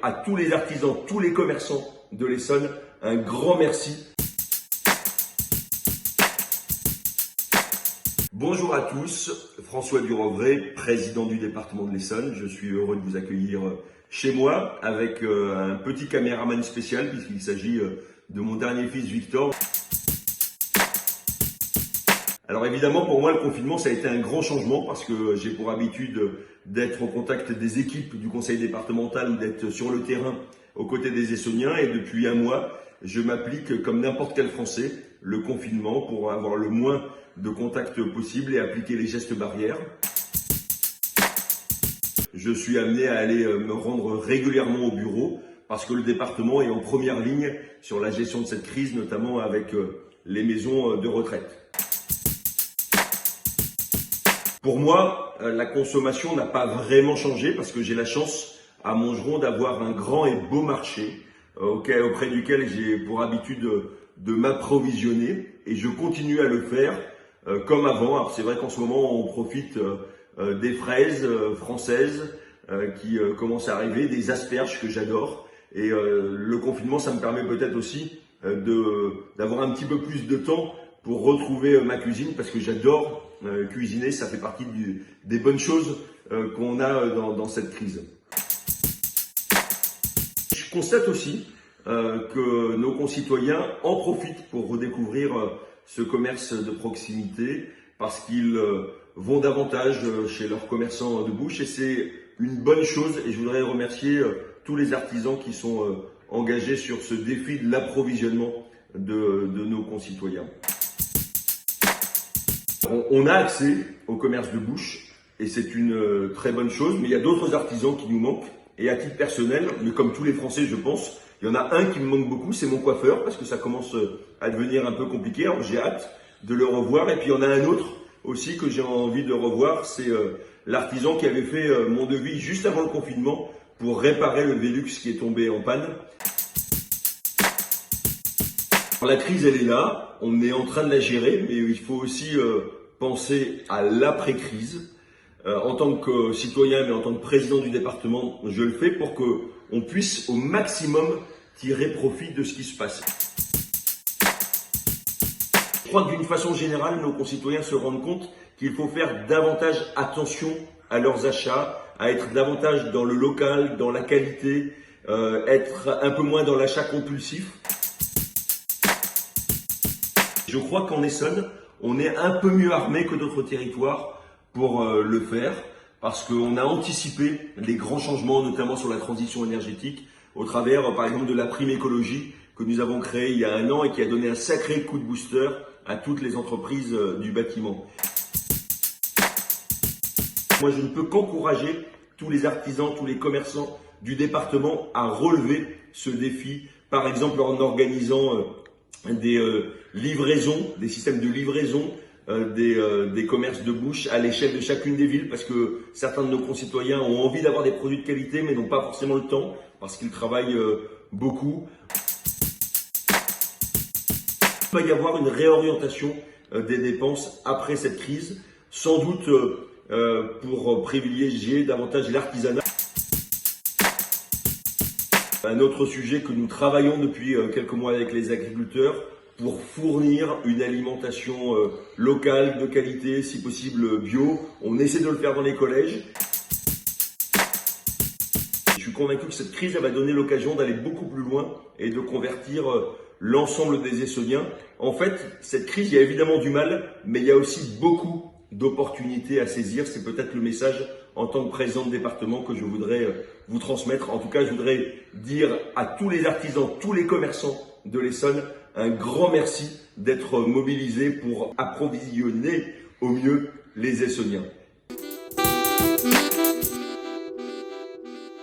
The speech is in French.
à tous les artisans, tous les commerçants de l'Essonne, un grand merci. Bonjour à tous, François Durovray, président du département de l'Essonne. Je suis heureux de vous accueillir chez moi avec un petit caméraman spécial puisqu'il s'agit de mon dernier fils Victor. Alors évidemment, pour moi, le confinement, ça a été un grand changement parce que j'ai pour habitude d'être au contact des équipes du conseil départemental ou d'être sur le terrain aux côtés des Essonniens. Et depuis un mois, je m'applique comme n'importe quel Français le confinement pour avoir le moins de contacts possible et appliquer les gestes barrières. Je suis amené à aller me rendre régulièrement au bureau parce que le département est en première ligne sur la gestion de cette crise, notamment avec les maisons de retraite. Pour moi, la consommation n'a pas vraiment changé parce que j'ai la chance à Montgeron d'avoir un grand et beau marché auprès duquel j'ai pour habitude de m'approvisionner et je continue à le faire comme avant. Alors c'est vrai qu'en ce moment on profite des fraises françaises qui commencent à arriver, des asperges que j'adore et le confinement ça me permet peut-être aussi d'avoir un petit peu plus de temps pour retrouver ma cuisine parce que j'adore cuisiner, ça fait partie des bonnes choses qu'on a dans cette crise. Je constate aussi que nos concitoyens en profitent pour redécouvrir ce commerce de proximité parce qu'ils vont davantage chez leurs commerçants de bouche et c'est une bonne chose et je voudrais remercier tous les artisans qui sont engagés sur ce défi de l'approvisionnement de nos concitoyens. On a accès au commerce de bouche et c'est une très bonne chose, mais il y a d'autres artisans qui nous manquent. Et à titre personnel, mais comme tous les Français je pense, il y en a un qui me manque beaucoup, c'est mon coiffeur, parce que ça commence à devenir un peu compliqué. Alors j'ai hâte de le revoir. Et puis il y en a un autre aussi que j'ai envie de revoir, c'est l'artisan qui avait fait mon devis juste avant le confinement pour réparer le Velux qui est tombé en panne. La crise, elle est là, on est en train de la gérer, mais il faut aussi penser à l'après-crise. En tant que citoyen, mais en tant que président du département, je le fais pour qu'on puisse au maximum tirer profit de ce qui se passe. Je crois que d'une façon générale, nos concitoyens se rendent compte qu'il faut faire davantage attention à leurs achats, à être davantage dans le local, dans la qualité, être un peu moins dans l'achat compulsif. Je crois qu'en Essonne, on est un peu mieux armé que d'autres territoires pour le faire, parce qu'on a anticipé les grands changements, notamment sur la transition énergétique, au travers, par exemple, de la prime écologie que nous avons créée il y a un an et qui a donné un sacré coup de booster à toutes les entreprises du bâtiment. Moi, je ne peux qu'encourager tous les artisans, tous les commerçants du département à relever ce défi, par exemple en organisant des livraisons, des systèmes de livraison, des commerces de bouche à l'échelle de chacune des villes parce que certains de nos concitoyens ont envie d'avoir des produits de qualité mais n'ont pas forcément le temps parce qu'ils travaillent beaucoup. Il va y avoir une réorientation des dépenses après cette crise, sans doute pour privilégier davantage l'artisanat. Un autre sujet que nous travaillons depuis quelques mois avec les agriculteurs pour fournir une alimentation locale, de qualité, si possible bio. On essaie de le faire dans les collèges. Je suis convaincu que cette crise elle va donner l'occasion d'aller beaucoup plus loin et de convertir l'ensemble des Essonniens. En fait, cette crise, il y a évidemment du mal, mais il y a aussi beaucoup d'opportunités à saisir. C'est peut-être le message en tant que président de département que je voudrais vous transmettre. En tout cas, je voudrais dire à tous les artisans, tous les commerçants de l'Essonne, un grand merci d'être mobilisés pour approvisionner au mieux les Essonniens.